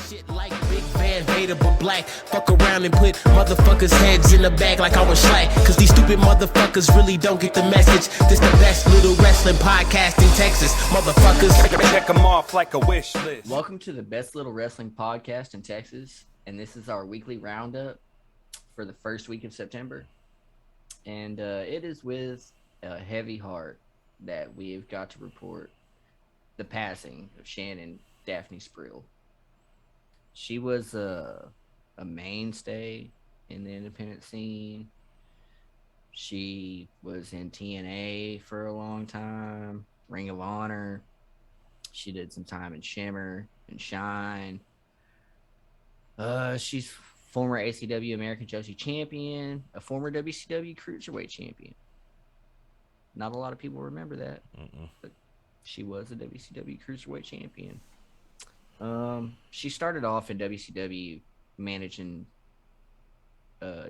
Shit like Big Van Vader but black. Fuck around and put motherfuckers' heads in the bag like I was slack. Cause these stupid motherfuckers really don't get the message. This the best little wrestling podcast in Texas. Motherfuckers. Check them off like a wish list. Welcome to the best little wrestling podcast in Texas. And this is our weekly roundup for the first week of September. And it is with a heavy heart that we've got to report the passing of Shannon Daphne Sprill. She was a mainstay in the independent scene. She was in TNA for a long time, Ring of Honor. She did some time in Shimmer and Shine. She's former ACW American Joshi champion, a former WCW Cruiserweight champion. Not a lot of people remember that, but she was a WCW Cruiserweight champion. She started off in WCW managing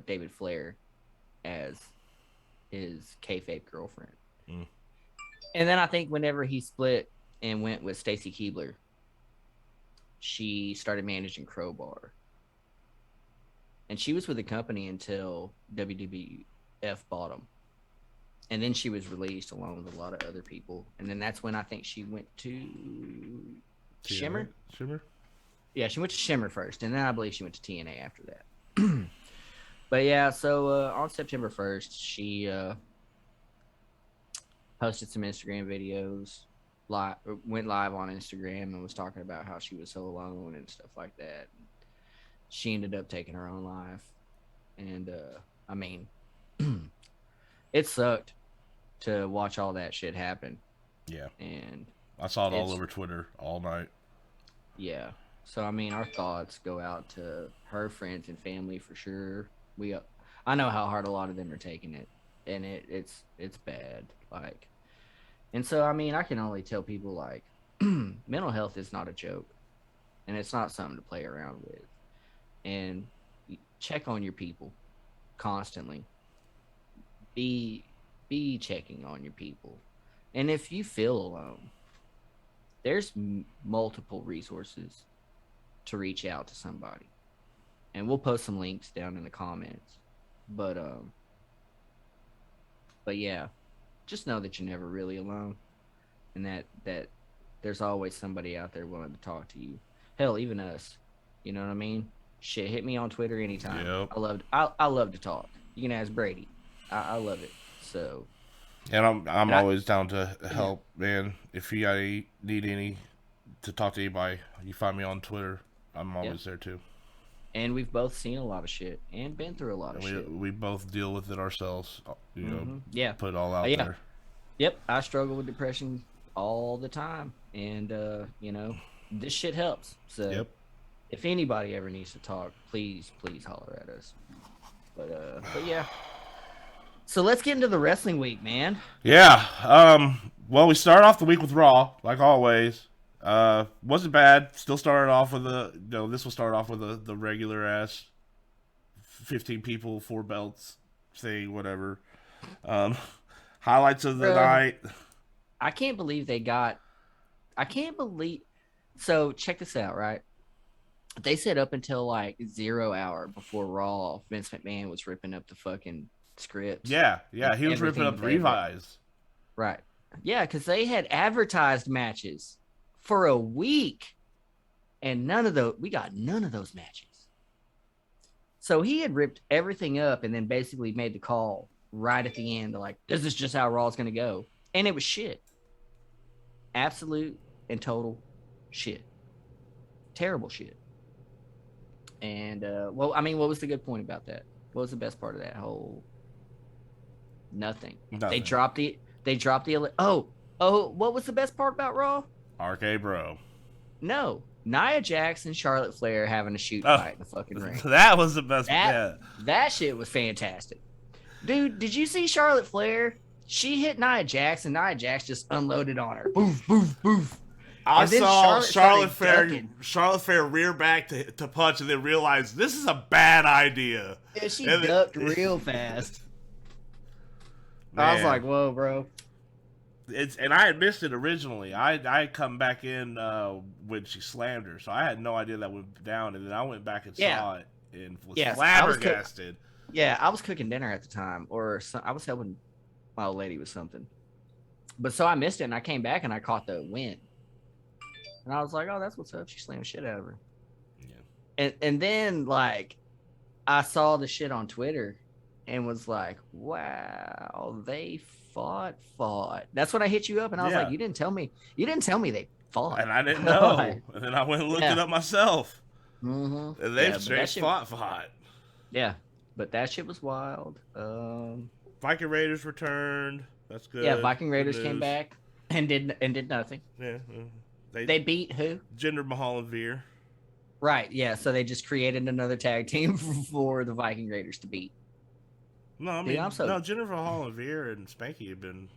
David Flair as his kayfabe girlfriend. And then I think whenever he split and went with Stacy Keibler, she started managing Crowbar. And she was with the company until WWF bought them. And then she was released along with a lot of other people. And then that's when I think she went to Shimmer? Yeah, she went to Shimmer first, and then I believe she went to TNA after that. But yeah, so on September 1st, she posted some Instagram videos, went live on Instagram and was talking about how she was so alone and stuff like that. She ended up taking her own life. And, I mean, it sucked to watch all that shit happen. Yeah. And I saw it all over Twitter all night. Yeah. So, I mean, our thoughts go out to her friends and family for sure. I know how hard a lot of them are taking it, and it's bad. Like, and so, I mean, I can only tell people, like, mental health is not a joke, and it's not something to play around with. And check on your people constantly. Be checking on your people. And if you feel alone, there's multiple resources to reach out to somebody. And we'll post some links down in the comments. But yeah, just know that you're never really alone. And that there's always somebody out there willing to talk to you. Hell, even us. You know what I mean? Shit, hit me on Twitter anytime. Yep. I love to talk. You can ask Brady. I love it. So, and I'm always down to help, man. If you need any to talk to anybody, you find me on Twitter. I'm always there too. And we've both seen a lot of shit and been through a lot of shit. We both deal with it ourselves. You know, put it all out there. Yep, I struggle with depression all the time, and you know, this shit helps. So, if anybody ever needs to talk, please holler at us. But yeah. So let's get into the wrestling week, man. Yeah. Well, we started off the week with Raw, like always. Wasn't bad. Still started off with this will start off with the regular ass 15 people, 4 belts thing, whatever. Highlights of the night. So check this out, right? They said up until like 0 hour before Raw, Vince McMahon was ripping up the fucking scripts. Yeah, he was ripping up Levi's. Right. Yeah, because they had advertised matches for a week, and we got none of those matches. So he had ripped everything up and then basically made the call right at the end, like, this is just how Raw's going to go. And it was shit. Absolute and total shit. Terrible shit. And, what was the good point about that? What was the best part of that whole... Nothing. They dropped the what was the best part about Raw? RK Bro. No. Nia Jax and Charlotte Flair having a shoot fight in the fucking ring. That was the best. That shit was fantastic. Dude, did you see Charlotte Flair? She hit Nia Jax and Nia Jax just unloaded on her. Boof, boof, boof. I saw Charlotte Flair rear back to punch and then realized this is a bad idea. Yeah, she ducked real fast. Man. I was like, whoa, bro. and I had missed it originally. I had come back in when she slammed her, so I had no idea that went down. And then I went back and saw it and was flabbergasted. I was cooking dinner at the time, I was helping my old lady with something. But so I missed it, and I came back and I caught the win. And I was like, "Oh, that's what's up." She slammed shit out of her. Yeah. And then like I saw the shit on Twitter and was like, "Wow, they fought." That's when I hit you up, and I was like, "You didn't tell me they fought." And I didn't know. And then I went and looked it up myself. Mm-hmm. And they've straight fought. Yeah, but that shit was wild. Viking Raiders returned. That's good. Yeah, Viking Raiders came back and did nothing. Yeah. They beat who? Jinder Mahal and Veer. Right, yeah. So they just created another tag team for the Viking Raiders to beat. No, I mean, Jinder Mahal and Veer and Spanky have been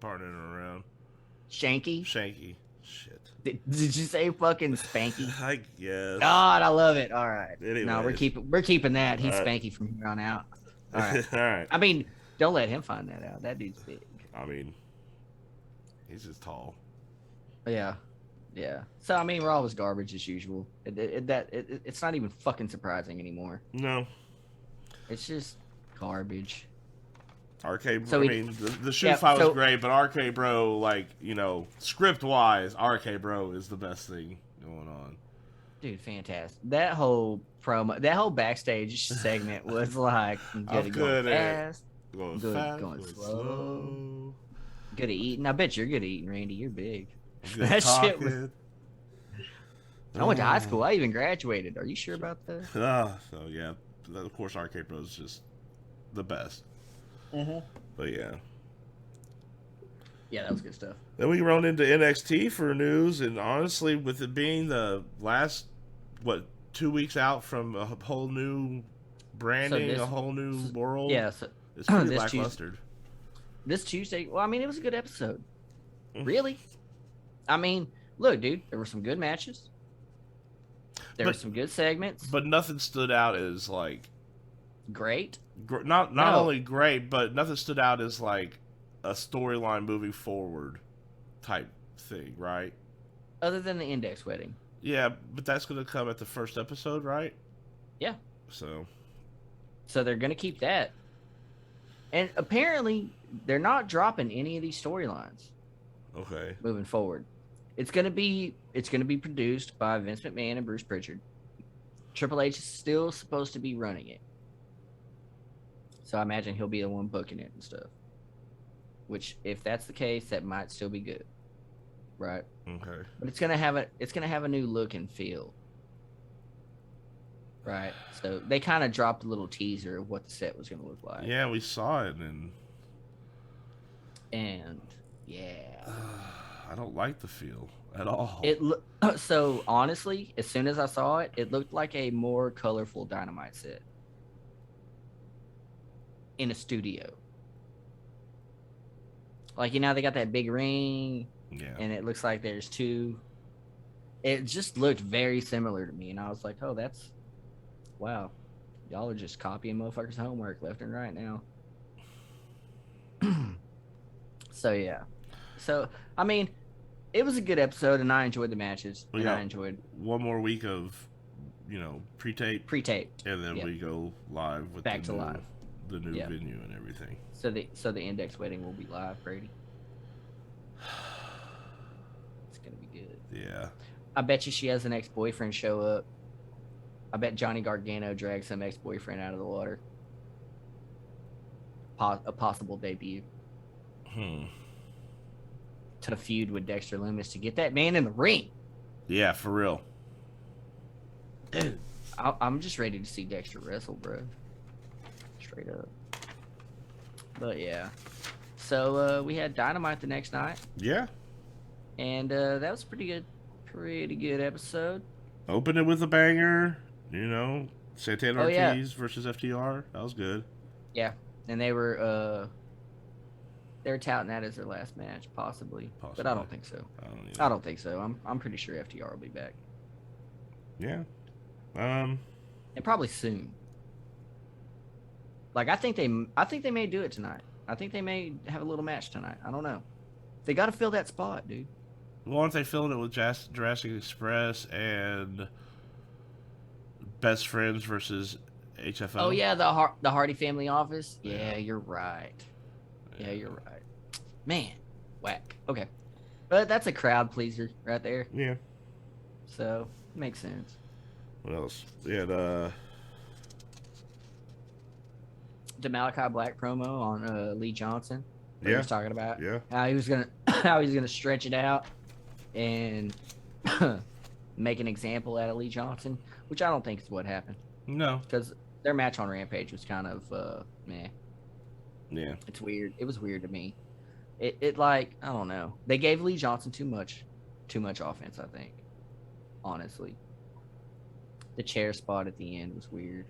partnering around. Shanky? Shit. Did you say fucking Spanky? I guess. God, I love it. All right. Anyways. No, we're keeping that. He's Spanky from here on out. All right. All right. I mean, don't let him find that out. That dude's big. I mean, he's just tall. Yeah. So I mean, Raw was garbage as usual. It's not even fucking surprising anymore. No. It's just garbage. RK, so the shoot fight was great, but RK Bro, like, script wise, RK Bro is the best thing going on. Dude, fantastic. That whole promo, that whole backstage segment was like, I'm good at fast, going slow. Good at eating. I bet you're good at eating, Randy. You're big. That shit was... I went to high school. I even graduated. Are you sure about that? So yeah, of course, RK Bro is just the best. Mm-hmm. But yeah, that was good stuff. Then we run into NXT for news, and honestly, with it being the last 2 weeks out from a whole new branding, a whole new world, so it's pretty lackluster. This Tuesday, well, I mean, it was a good episode. Really? I mean, look, dude, there were some good matches. There were some good segments, but nothing stood out as like great. Not only great, but nothing stood out as like a storyline moving forward type thing, right? Other than the Index wedding. Yeah, but that's going to come at the first episode, right? Yeah. So they're going to keep that. And apparently, they're not dropping any of these storylines. Okay. Moving forward. It's going to be produced by Vince McMahon and Bruce Pritchard. Triple H is still supposed to be running it. So I imagine he'll be the one booking it and stuff. Which, if that's the case, that might still be good. Right? Okay. But it's gonna have a new look and feel. Right. So they kind of dropped a little teaser of what the set was gonna look like. Yeah, we saw it and yeah. I don't like the feel at all. So honestly, as soon as I saw it, it looked like a more colorful Dynamite set. In a studio. Like, they got that big ring. Yeah. And it looks like there's two. It just looked very similar to me. And I was like, oh, wow. Y'all are just copying motherfuckers' homework left and right now. So, yeah. So, I mean, it was a good episode, and I enjoyed the matches. I enjoyed one more week of, pre-tape. And then we go live with back to live. The new venue and everything. So the Index wedding will be live, Brady. It's gonna be good. Yeah. I bet you she has an ex-boyfriend show up. I bet Johnny Gargano drags some ex-boyfriend out of the water. A possible debut. To feud with Dexter Lumis to get that man in the ring. Yeah, for real. Dude, I'm just ready to see Dexter wrestle, bro. Straight up. But yeah. So we had Dynamite the next night. Yeah. And that was pretty good episode. Opened it with a banger, Santana Ortiz versus FTR. That was good. Yeah. And they were touting that as their last match, possibly. But I don't think so. I don't think so. I'm pretty sure FTR will be back. Yeah. And probably soon. Like I think they may do it tonight. I think they may have a little match tonight. I don't know. They got to fill that spot, dude. Well, aren't they filling it with Jurassic Express and Best Friends versus HFO? Oh yeah, the Hardy Family Office. Yeah, you're right. Yeah, you're right. Man, whack. Okay, but that's a crowd pleaser right there. Yeah. So makes sense. What else? We had The Malachi Black promo on Lee Johnson. He Yeah. was talking about Yeah. how he was gonna stretch it out and make an example out of Lee Johnson, which I don't think is what happened No. because their match on Rampage was kind of meh. Yeah. It's weird. It was weird to me. It like I don't know. They gave Lee Johnson too much offense. I think, honestly, the chair spot at the end was weird.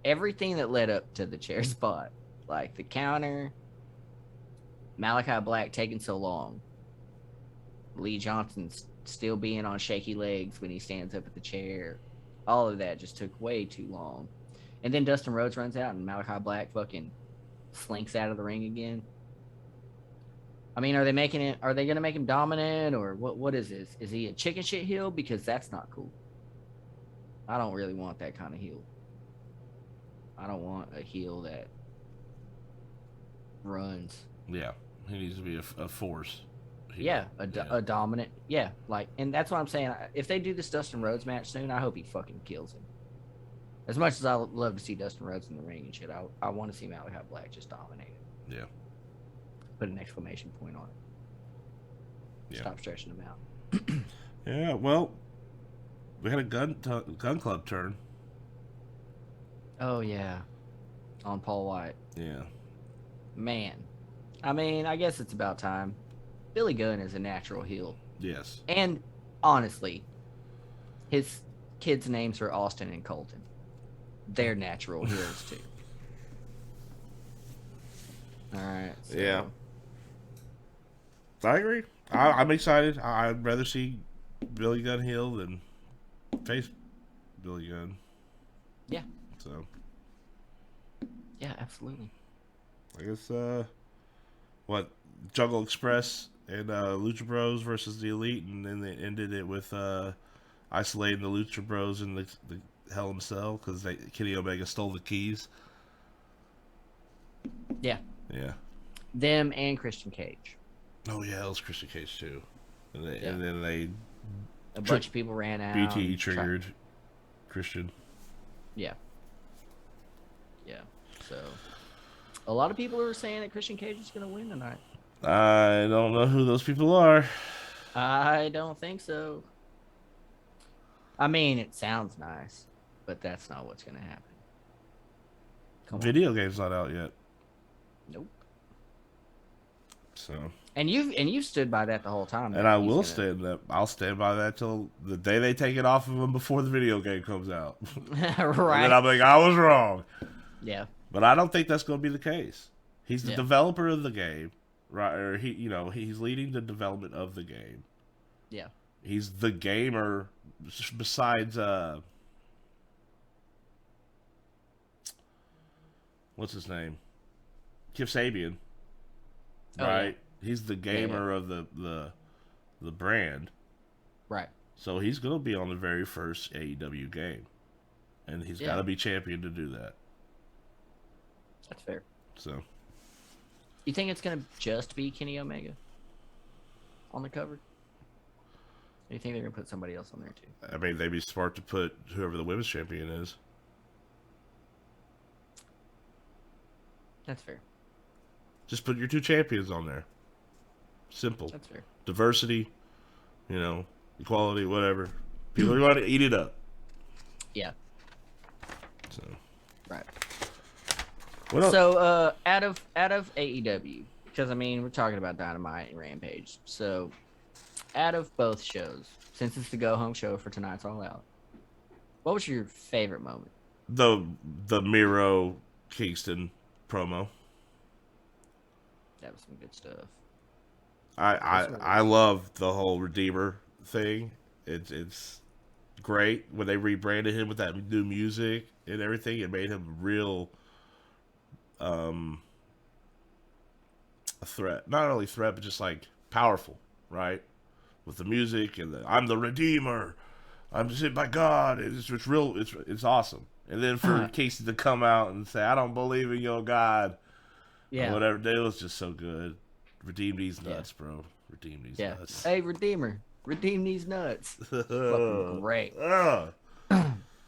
Everything that led up to the chair spot, like the counter, Malachi Black taking so long, Lee Johnson's still being on shaky legs when he stands up at the chair, all of that just took way too long. And then Dustin Rhodes runs out and Malachi Black fucking slinks out of the ring again. I mean, are they going to make him dominant or what is this? Is he a chicken shit heel? Because that's not cool. I don't really want that kind of heel. I don't want a heel that runs. Yeah. He needs to be a force. Yeah, a dominant. Yeah, like, and that's what I'm saying. If they do this Dustin Rhodes match soon, I hope he fucking kills him. As much as I love to see Dustin Rhodes in the ring and shit, I want to see Malachi Black just dominate it. Yeah. Put an exclamation point on it. Yeah. Stop stretching him out. Yeah. Well, we had a gun club turn. Oh yeah, on Paul White. Yeah. Man, I mean, I guess it's about time. Billy Gunn is a natural heel. Yes. And honestly, his kids' names are Austin and Colton. They're natural heels too. All right. So. Yeah. I agree. I'm excited. I'd rather see Billy Gunn heel than face Billy Gunn. Yeah. So. Yeah, absolutely. I guess, what, Jungle Express and Lucha Bros versus the Elite, and then they ended it with isolating the Lucha Bros in the Hell in a Cell because Kenny Omega stole the keys. Yeah. Yeah. Them and Christian Cage. Oh yeah, it was Christian Cage too, and Yeah. then they A bunch of people ran out. BTE and triggered Christian. Yeah. Yeah. So, a lot of people are saying that Christian Cage is going to win tonight. I don't know who those people are. I don't think so. I mean, it sounds nice, but that's not what's going to happen. Come on. Video game's not out yet, Nope. so. And you've stood by that the whole time. And I will stand that. I'll stand by that till the day they take it off of him before the video game comes out. Right. And then I'm like, I was wrong. Yeah. But I don't think that's going to be the case. He's the Yeah. developer of the game, right? Or he's leading the development of the game. Yeah. He's the gamer. Besides, what's his name? Kip Sabian, Oh, right? yeah. He's the gamer of the brand. Right. So he's going to be on the very first AEW game. And he's got to be champion to do that. That's fair. So. You think it's going to just be Kenny Omega on the cover? Or you think they're going to put somebody else on there too? I mean, they'd be smart to put whoever the women's champion is. That's fair. Just put your two champions on there. Simple. That's fair. Diversity, equality, whatever. People are going to eat it up. Yeah. So. Right. What else? So, out of AEW, because I mean we're talking about Dynamite and Rampage. So, out of both shows, since it's the go home show for tonight's All Out, what was your favorite moment? The Miro Kingston promo. That was some good stuff. I love the whole Redeemer thing. It's great when they rebranded him with that new music and everything. It made him real a threat. Not only threat, but just like powerful, right? With the music and I'm the Redeemer. I'm sent by God. It's real. It's awesome. And then for Casey to come out and say, "I don't believe in your God," or whatever, it was just so good. Redeem these nuts, bro. Redeem these nuts. Hey, Redeemer, redeem these nuts. Fucking great. So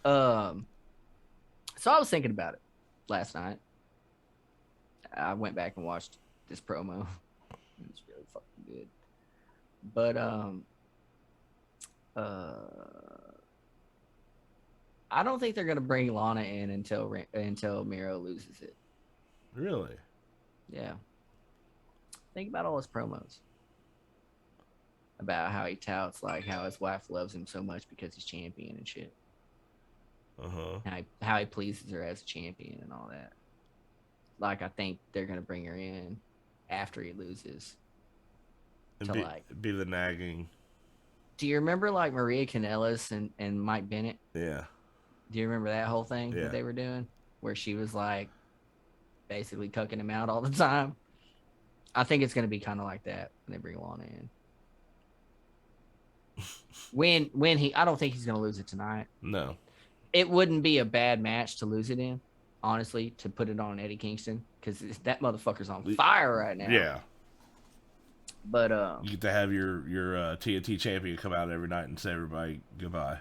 I was thinking about it last night. I went back and watched this promo. It was really fucking good. But I don't think they're gonna bring Lana in until Miro loses it. Really? Yeah. Think about all his promos about how he touts like how his wife loves him so much because he's champion and shit. How he pleases her as a champion and all that. Like, I think they're gonna bring her in after he loses. And be the nagging. Do you remember like Maria Kanellis and Mike Bennett? Yeah. Do you remember that whole thing that Yeah. they were doing? Where she was like basically cucking him out all the time. I think it's gonna be kind of like that when they bring Lana in. I don't think he's gonna lose it tonight. No. It wouldn't be a bad match to lose it in, honestly, to put it on Eddie Kingston, because that motherfucker's on fire right now. Yeah. But you get to have your TNT champion come out every night and say everybody goodbye.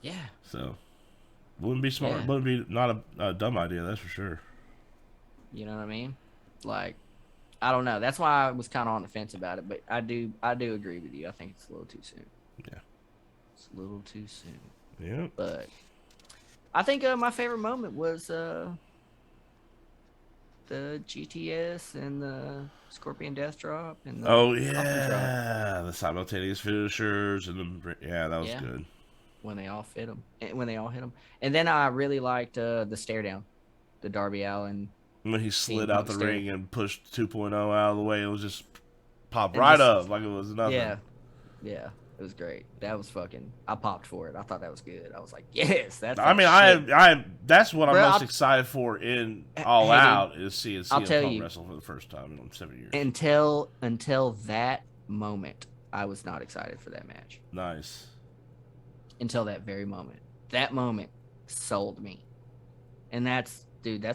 Yeah. So wouldn't be smart. Wouldn't be not a dumb idea. That's for sure. You know what I mean? Like, I don't know. That's why I was kind of on the fence about it. But I do agree with you. I think it's a little too soon. Yeah. It's a little too soon. Yeah. But I think my favorite moment was the GTS and the Scorpion Death Drop and the the simultaneous finishers and that was good when they all hit them. And then I really liked the stare down, the Darby Allin. When he slid out the ring and pushed 2.0 out of the way, it was just popped right up like it was nothing. Yeah. It was great. That was fucking. I popped for it. I thought that was good. I was like, yes, that's. I mean, I that's what I'm most excited for in All Out is seeing CM Punk wrestle for the first time in 7 years. Until that moment, I was not excited for that match. Nice. Until that very moment. That moment sold me, and that's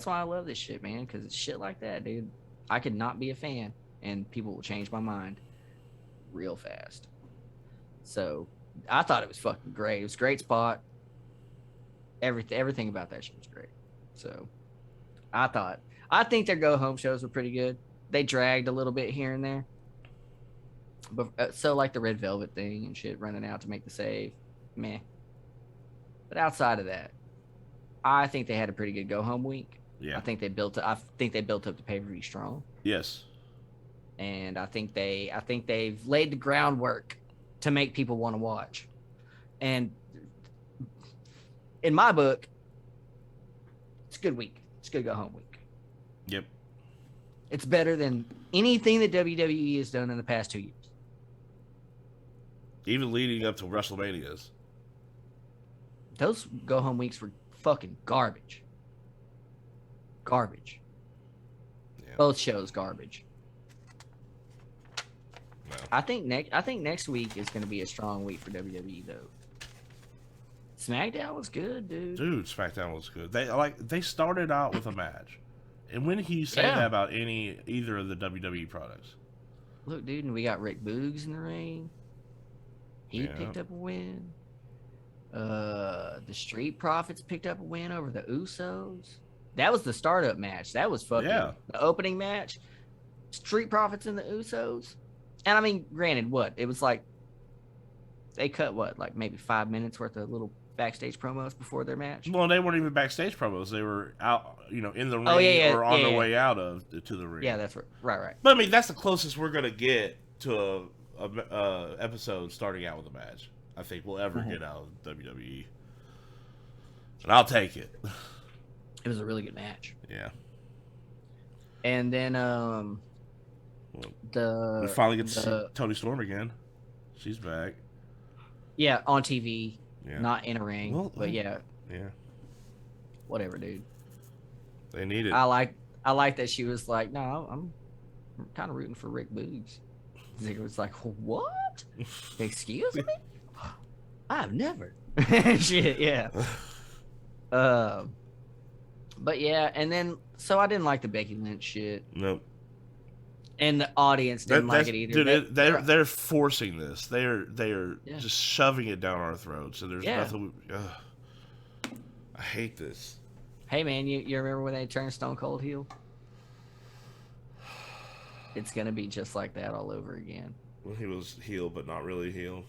why I love this shit, man. Because it's shit like that, dude. I could not be a fan, and people will change my mind real fast. So I thought it was fucking great. It was a great spot. Everything about that shit was great. So I think their go home shows were pretty good. They dragged a little bit here and there. But so like the Red Velvet thing and shit, running out to make the save, meh. But outside of that, I think they had a pretty good go home week. Yeah. I think they built up the pay-per-view strong. Yes. And I think they've laid the groundwork to make people want to watch. And in my book, it's a good week. It's a good go home week. Yep. It's better than anything that WWE has done in the past 2 years. Even leading up to WrestleManias. Those go home weeks were fucking garbage. Garbage. Yeah. Both shows garbage. No. I think next week is going to be a strong week for WWE though. SmackDown was good, dude. Dude, SmackDown was good. They started out with a match. And when can you say that about either of the WWE products? Look, dude, and we got Rick Boogs in the ring. He picked up a win. The Street Profits picked up a win over the Usos. That was the startup match. That was fucking the opening match. Street Profits and the Usos. And I mean, granted, it was like they cut like maybe 5 minutes worth of little backstage promos before their match. Well, they weren't even backstage promos. They were out, in the ring or on their way out to the ring. Yeah, that's right. But I mean, that's the closest we're gonna get to a episode starting out with a match. I think we'll ever get out of WWE, and I'll take it. It was a really good match. Yeah. And then we finally get to see Toni Storm again. She's back. Yeah, on TV, not in a ring, but yeah. Whatever, dude. They need it. I like that she was like, no, I'm kind of rooting for Rick Boogs. Ziggler was like, what? Excuse me? I've never. Shit, yeah. But yeah, and then so I didn't like the Becky Lynch shit, Nope. and the audience didn't like it either. Dude, they're forcing this. They're Yeah. just shoving it down our throats, and there's Yeah. nothing. I hate this. Hey man, you remember when they turned Stone Cold heel? It's gonna be just like that all over again. Well, he was heel, but not really heel.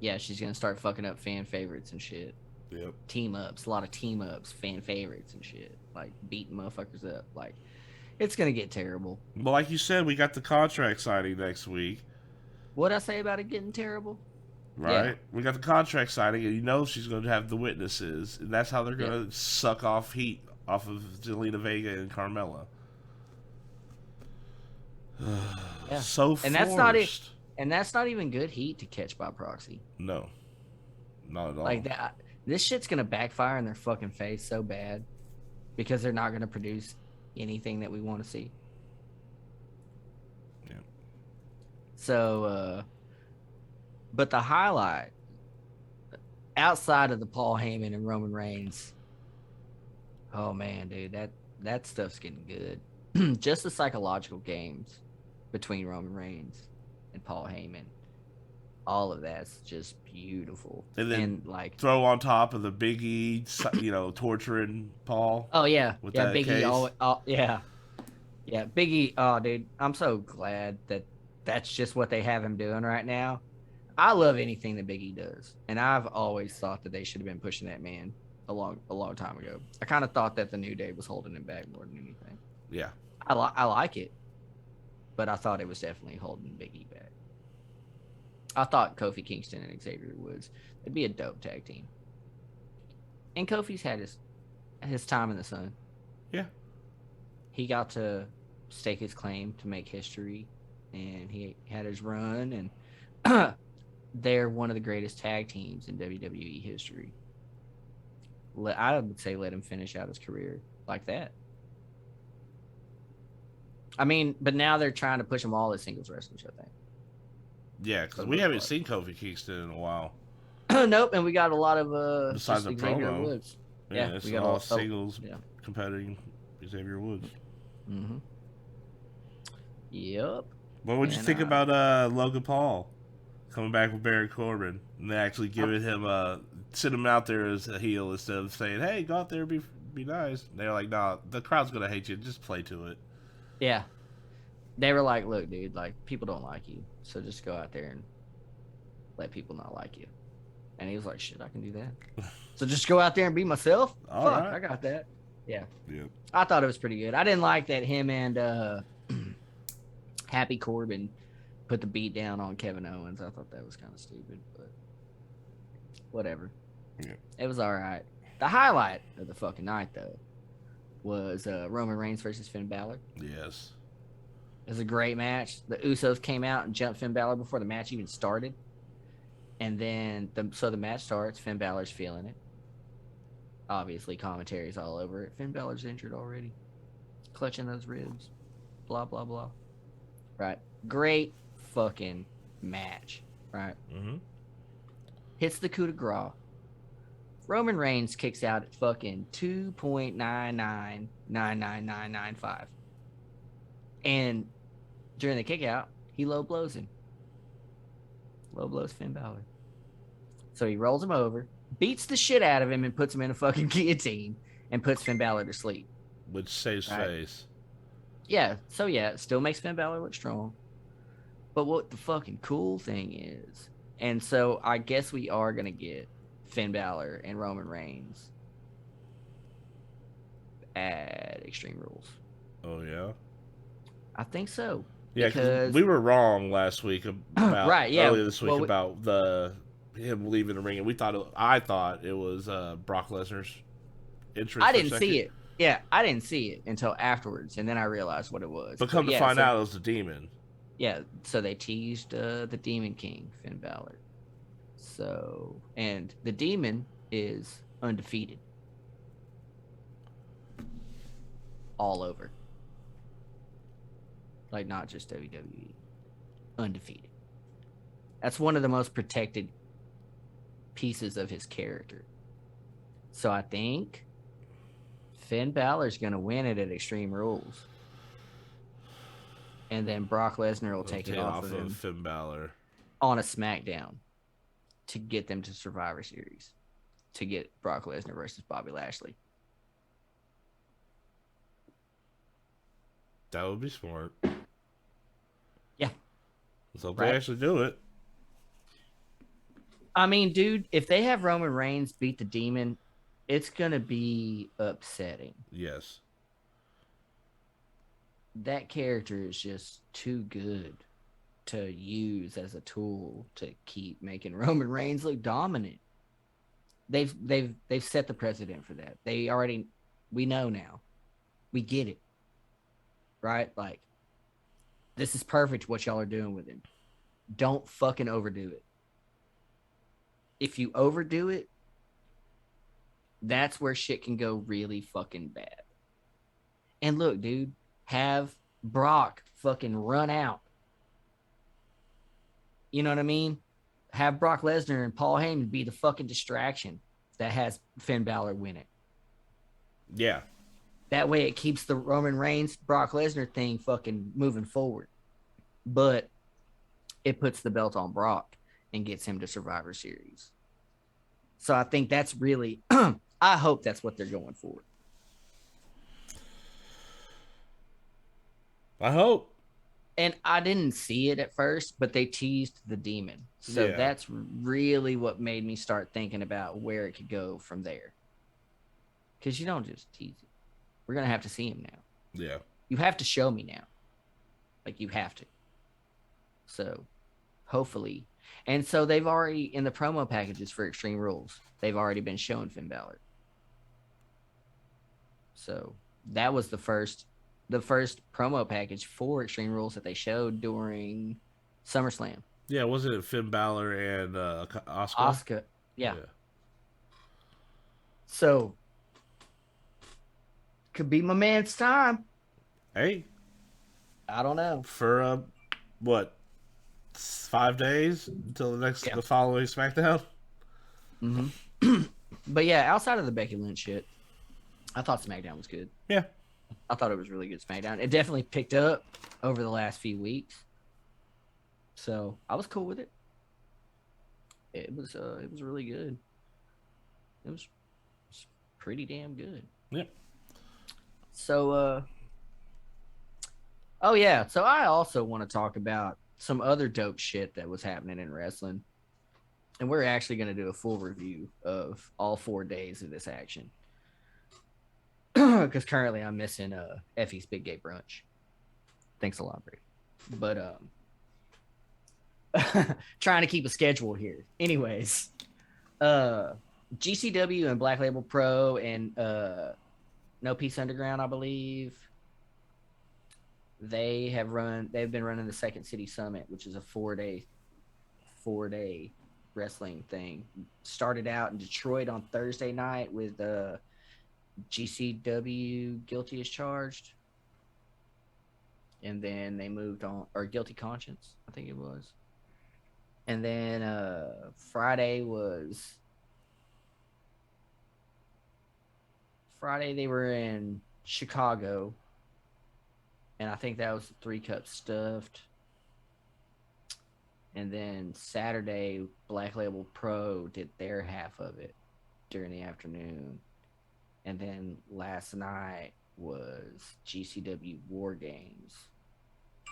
Yeah, she's gonna start fucking up fan favorites and shit. Yep. Team ups, a lot of team ups, fan favorites and shit. Like beating motherfuckers up. Like it's gonna get terrible. Well, like you said, we got the contract signing next week, What'd I say about it getting terrible? right? Yeah. We got the contract signing, and you know she's going to have the witnesses, and that's how they're going to suck off heat off of Zelina Vega and Carmella. Yeah. So forced. And that's not even good heat to catch by proxy. No, not at all. Like that, this shit's gonna backfire in their fucking face so bad because they're not gonna produce anything that we want to see. Yeah. So, but the highlight outside of the Paul Heyman and Roman Reigns, oh man, dude, that stuff's getting good. Just the psychological games between Roman Reigns and Paul Heyman. All of that's just beautiful. And then like throw on top of the Big E, torturing Paul. oh yeah, with yeah, that Big case. E. Yeah, Big E. Oh, dude, I'm so glad that that's just what they have him doing right now. I love anything that Big E does, and I've always thought that they should have been pushing that man a long time ago. I kind of thought that the New Day was holding him back more than anything. Yeah. I like it, but I thought it was definitely holding Big E back. I thought Kofi Kingston and Xavier Woods, it'd be a dope tag team. And Kofi's had his time in the sun. Yeah. He got to stake his claim to make history, and he had his run, and they're one of the greatest tag teams in WWE history. I would say let him finish out his career like that. I mean, but now they're trying to push them all as singles wrestlers, I think. Yeah, because we haven't seen Kofi Kingston in a while. Nope, and we got a lot of Besides just the Xavier promo. Woods. Yeah, Yeah, it's we got all all- singles yeah. competing Xavier Woods. Mm-hmm. Yep. What would you And, think about Logan Paul coming back with Baron Corbin and they actually giving him send him out there as a heel instead of saying, "Hey, go out there and be nice." They're like, "Nah, the crowd's gonna hate you. Just play to it." Yeah. They were like, "Look, dude, like people don't like you, so just go out there and let people not like you." And he was like, "Shit, I can do that." So just go out there and be myself. All Fuck, right. I got that. Yeah. Yeah. I thought it was pretty good. I didn't like that him and Happy Corbin put the beat down on Kevin Owens. I thought that was kind of stupid, but whatever. Yeah. It was all right. The highlight of the fucking night, though, was Roman Reigns versus Finn Balor. Yes. It was a great match. The Usos came out and jumped Finn Balor before the match even started. And then, so the match starts. Finn Balor's feeling it. Obviously, commentary's all over it. Finn Balor's injured already. Clutching those ribs. Blah, blah, blah. Right. Great fucking match. Right. Mm-hmm. Hits the coup de grace. Roman Reigns kicks out at fucking 2.9999995. And during the kick out, he low blows him. Low blows Finn Balor. So he rolls him over, beats the shit out of him, and puts him in a fucking guillotine and puts Finn Balor to sleep. Which saves Right. face. Yeah, so yeah, it still makes Finn Balor look strong. But what the fucking cool thing is, and so I guess we are going to get Finn Balor and Roman Reigns at Extreme Rules. Oh, yeah? I think so. Yeah, Because- because we were wrong last week about Right, yeah. earlier this week Well, about him leaving the ring, and I thought it was Brock Lesnar's entrance. I for a didn't second. see it. Yeah, I didn't see it until afterwards, and then I realized what it was. But come to yeah, find so- out, it was the demon. Yeah, so they teased the Demon King, Finn Balor. So, and the Demon is undefeated. All over. Like, not just WWE. Undefeated. That's one of the most protected pieces of his character. So I think Finn Balor's going to win it at Extreme Rules. And then Brock Lesnar will take it off of him Finn Balor on a SmackDown to get them to Survivor Series. To get Brock Lesnar versus Bobby Lashley. That would be smart. Yeah. Let's hope they actually do it. I mean, dude, if they have Roman Reigns beat the Demon, it's going to be upsetting. Yes. That character is just too good to use as a tool to keep making Roman Reigns look dominant. They've set the precedent for that. We know now. We get it. Right? Like, this is perfect what y'all are doing with him. Don't fucking overdo it. If you overdo it, that's where shit can go really fucking bad. And look, dude, have Brock fucking run out. You know what I mean? Have Brock Lesnar and Paul Heyman be the fucking distraction that has Finn Balor win it. Yeah. That way it keeps the Roman Reigns, Brock Lesnar thing fucking moving forward. But it puts the belt on Brock and gets him to Survivor Series. So I think that's really, I hope that's what they're going for. I hope. And I didn't see it at first, but they teased the Demon. So that's really what made me start thinking about where it could go from there. Because you don't just tease it. We're going to have to see him now. Yeah. You have to show me now. Like, you have to. So, hopefully. And so they've already, in the promo packages for Extreme Rules, they've already been showing Finn Balor. So, that was the first promo package for Extreme Rules that they showed during SummerSlam. Yeah, wasn't it Finn Balor and Asuka? Asuka, yeah. So, could be my man's time. Hey. I don't know. For, 5 days until the following SmackDown? Mm-hmm. But yeah, outside of the Becky Lynch shit, I thought SmackDown was good. Yeah. I thought it was really good SmackDown. It definitely picked up over the last few weeks. So I was cool with it. It was really good. It was pretty damn good. Yep. So oh yeah, so I also want to talk about some other dope shit that was happening in wrestling. And we're actually going to do a full review of all 4 days of this action. Because currently I'm missing Effie's Big Gay Brunch. Thanks a lot, Brady. But trying to keep a schedule here. Anyways, GCW and Black Label Pro and No Peace Underground, I believe, they've been running the Second City Summit, which is a 4-day wrestling thing. Started out in Detroit on Thursday night with GCW Guilty as Charged. And then they moved on, or Guilty Conscience, I think it was. And then Friday they were in Chicago. And I think that was the 3 Cup Stuffed. And then Saturday, Black Label Pro did their half of it during the afternoon. And then last night was GCW War Games,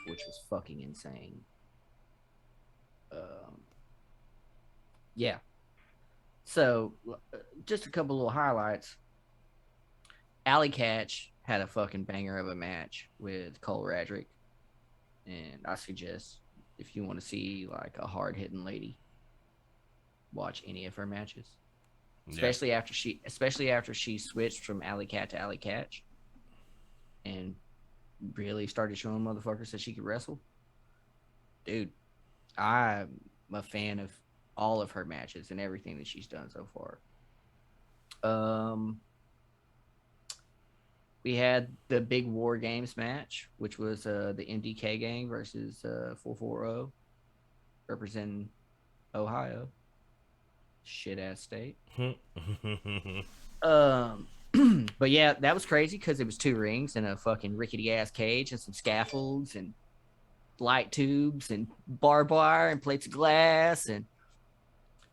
which was fucking insane. Yeah. So, just a couple little highlights. Alley Catch had a fucking banger of a match with Cole Radrick. And I suggest, if you want to see like a hard-hitting lady, watch any of her matches. Especially after she switched from Alley Cat to Alley Catch and really started showing motherfuckers that she could wrestle. Dude, I'm a fan of all of her matches and everything that she's done so far. We had the big War Games match, which was the MDK gang versus 440, representing Ohio, shit ass state. But yeah, that was crazy because it was 2 rings and a fucking rickety ass cage and some scaffolds and light tubes and barbed wire and plates of glass and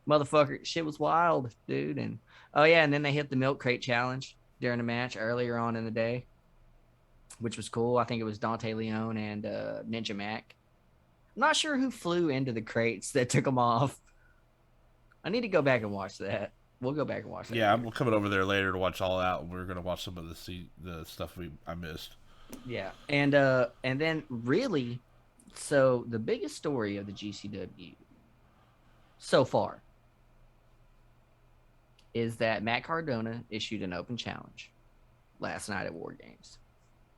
motherfucker, shit was wild, dude. And oh yeah, and then they hit the milk crate challenge during the match earlier on in the day, which was cool. I think it was Dante Leone and Ninja Mac. I'm not sure who flew into the crates that took them off. I need to go back and watch that. We'll go back and watch that. Yeah, later. I'm coming over there later to watch All Out. We're gonna watch some of the stuff I missed. Yeah, and then really, so the biggest story of the GCW so far is that Matt Cardona issued an open challenge last night at War Games.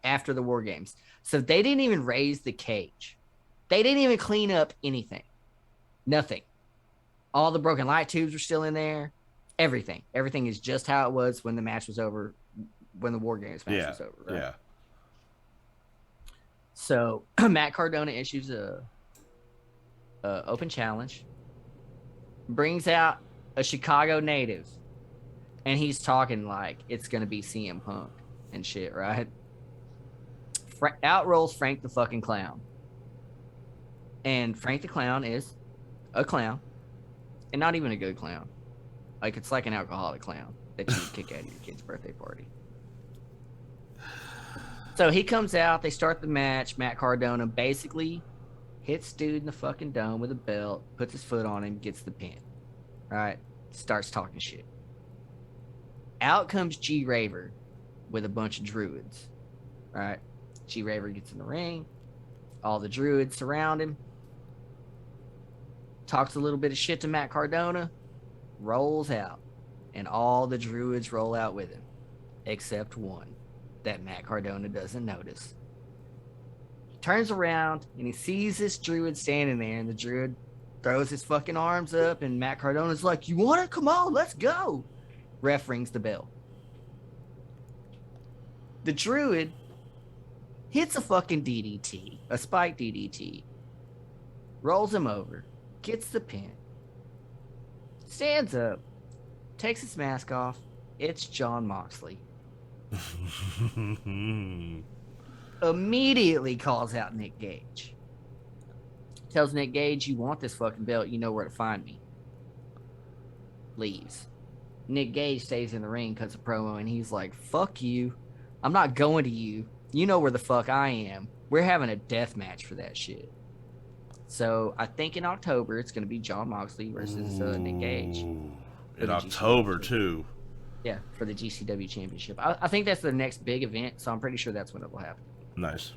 After the War Games, so they didn't even raise the cage. They didn't even clean up anything. Nothing. All the broken light tubes were still in there. Everything is just how it was when the match was over, when the War Games match was over. Right? Yeah. So Matt Cardona issues a open challenge, brings out a Chicago native, and he's talking like it's gonna be CM Punk and shit, right? Out rolls Frank the fucking Clown, and Frank the Clown is a clown, and not even a good clown. Like, it's like an alcoholic clown that you would kick out of your kid's birthday party. So he comes out, they start the match. Matt Cardona basically hits dude in the fucking dome with a belt, puts his foot on him, gets the pin. Right? Starts talking shit. Out comes G Raver with a bunch of druids. Right? G Raver gets in the ring. All the druids surround him. Talks a little bit of shit to Matt Cardona. Rolls out, and all the druids roll out with him, except one that Matt Cardona doesn't notice. He turns around, and he sees this druid standing there, and the druid throws his fucking arms up, and Matt Cardona's like, "You want it? Come on, let's go." Ref rings the bell. The druid hits a fucking DDT, a spike DDT, rolls him over, gets the pin, stands up, takes his mask off. It's Jon Moxley. Immediately calls out Nick Gage. Tells Nick Gage, "You want this fucking belt, you know where to find me." Leaves. Nick Gage stays in the ring, cuts a promo, and he's like, "Fuck you. I'm not going to you. You know where the fuck I am. We're having a death match for that shit." So I think in October it's going to be Jon Moxley versus Nick Gage. In October too. Yeah, for the GCW Championship. I think that's the next big event, so I'm pretty sure that's when it will happen. Nice.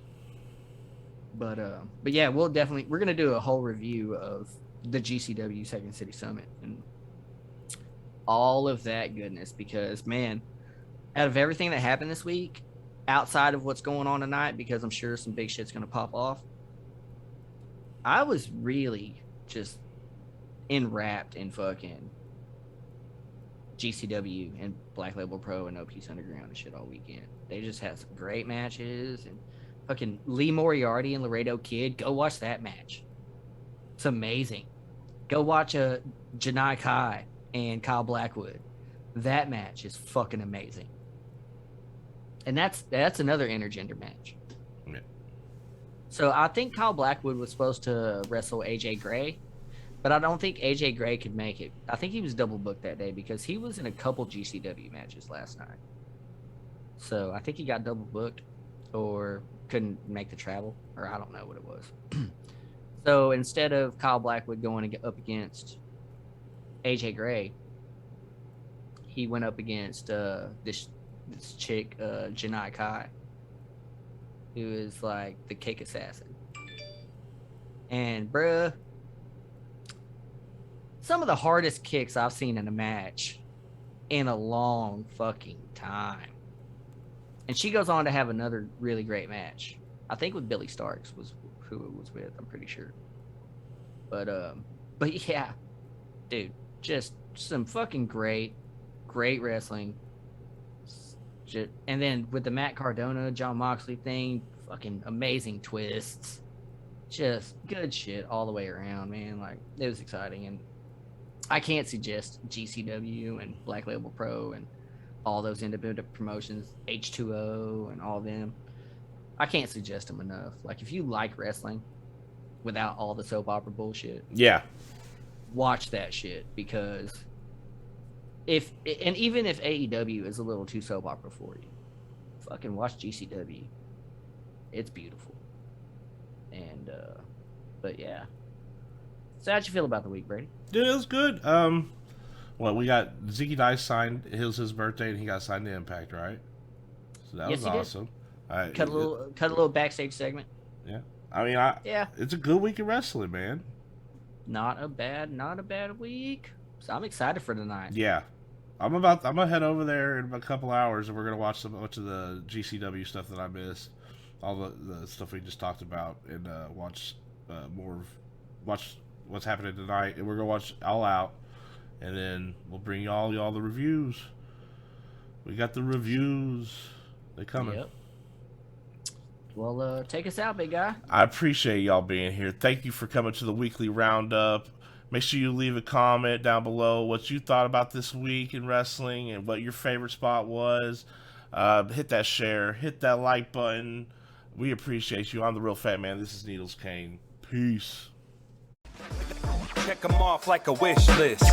But yeah, we're gonna do a whole review of the GCW Second City Summit and all of that goodness, because man, out of everything that happened this week, outside of what's going on tonight, because I'm sure some big shit's gonna pop off, I was really just enwrapped in fucking GCW and Black Label Pro and No Peace Underground and shit all weekend. They just had some great matches, and fucking Lee Moriarty and Laredo Kid. Go watch that match. It's amazing. Go watch Janai Kai and Kyle Blackwood. That match is fucking amazing. And that's another intergender match. Yeah. So I think Kyle Blackwood was supposed to wrestle AJ Gray, but I don't think AJ Gray could make it. I think he was double booked that day because he was in a couple GCW matches last night. So I think he got double booked or couldn't make the travel, or I don't know what it was. So instead of Kyle Blackwood going up against AJ Gray, he went up against this chick, Janai Kai, who is like the cake assassin. And bruh, some of the hardest kicks I've seen in a match in a long fucking time. And she goes on to have another really great match. I think with Billy Starks was who it was with, I'm pretty sure. But yeah, dude, just some fucking great wrestling. And then with the Matt Cardona, John Moxley thing, fucking amazing twists. Just good shit all the way around, man. Like, it was exciting. And I can't suggest GCW and Black Label Pro and all those independent promotions, H2O and all them. I can't suggest them enough. Like, if you like wrestling without all the soap opera bullshit, Yeah. watch that shit, because even if AEW is a little too soap opera for you, fucking watch GCW. It's beautiful. And but yeah. So how'd you feel about the week, Brady? Dude, it was good. Well, we got Ziggy Dice signed. It was his birthday, and he got signed to Impact, right? So that was awesome. Cut a little backstage segment. Yeah. I mean, yeah. It's a good week of wrestling, man. Not a bad week. So I'm excited for tonight. Yeah. I'm gonna head over there in a couple hours, and we're gonna watch much of the GCW stuff that I missed, all the stuff we just talked about, and watch what's happening tonight, and we're gonna watch All Out, and then we'll bring y'all the reviews. We got the reviews. They coming. Yep. Well, take us out, big guy. I appreciate y'all being here. Thank you for coming to the weekly roundup. Make sure you leave a comment down below what you thought about this week in wrestling and what your favorite spot was. Hit that share. Hit that like button. We appreciate you. I'm the Real Fat Man. This is Needles Kane. Peace. Check them off like a wish list.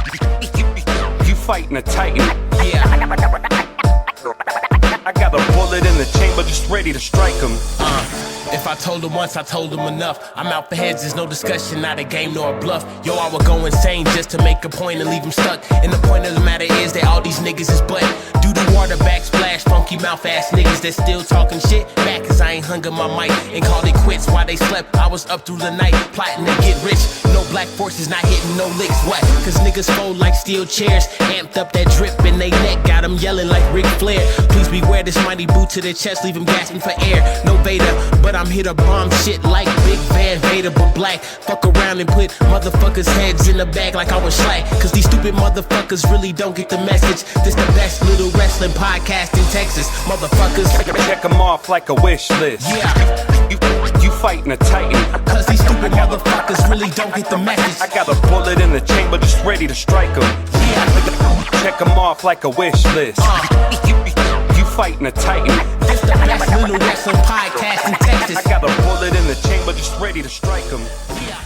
You fighting a titan. Yeah. I got a bullet in the chamber just ready to strike him. If I told him once, I told him enough. I'm out for heads, there's no discussion, not a game nor a bluff. Yo, I would go insane just to make a point and leave him stuck. And the point of the matter is that all these niggas is butt. Do the water backsplash, funky mouth ass niggas that still talking shit back, cause I ain't hung up my mic and called it quits while they slept. I was up through the night, plotting to get rich. No black forces, not hitting no licks. What? Cause niggas fold like steel chairs, amped up that drip in they neck, got them yelling like Ric Flair. Please beware this mighty boot to the chest, leave him gasping for air. No Vader, but I'm here to bomb shit like Big Van Vader, but black. Fuck around and put motherfuckers' heads in the bag like I was slack. Cause these stupid motherfuckers really don't get the message. This the best little wrestling podcast in Texas, motherfuckers. Check them off like a wish list. Yeah. You fighting a titan. Cause these stupid motherfuckers really don't get the message. I got a bullet in the chamber just ready to strike him. Yeah. Check them off like a wish list. You fighting a titan. This the best little wrestling podcast in Texas. I got a bullet in the chamber just ready to strike him. Yeah.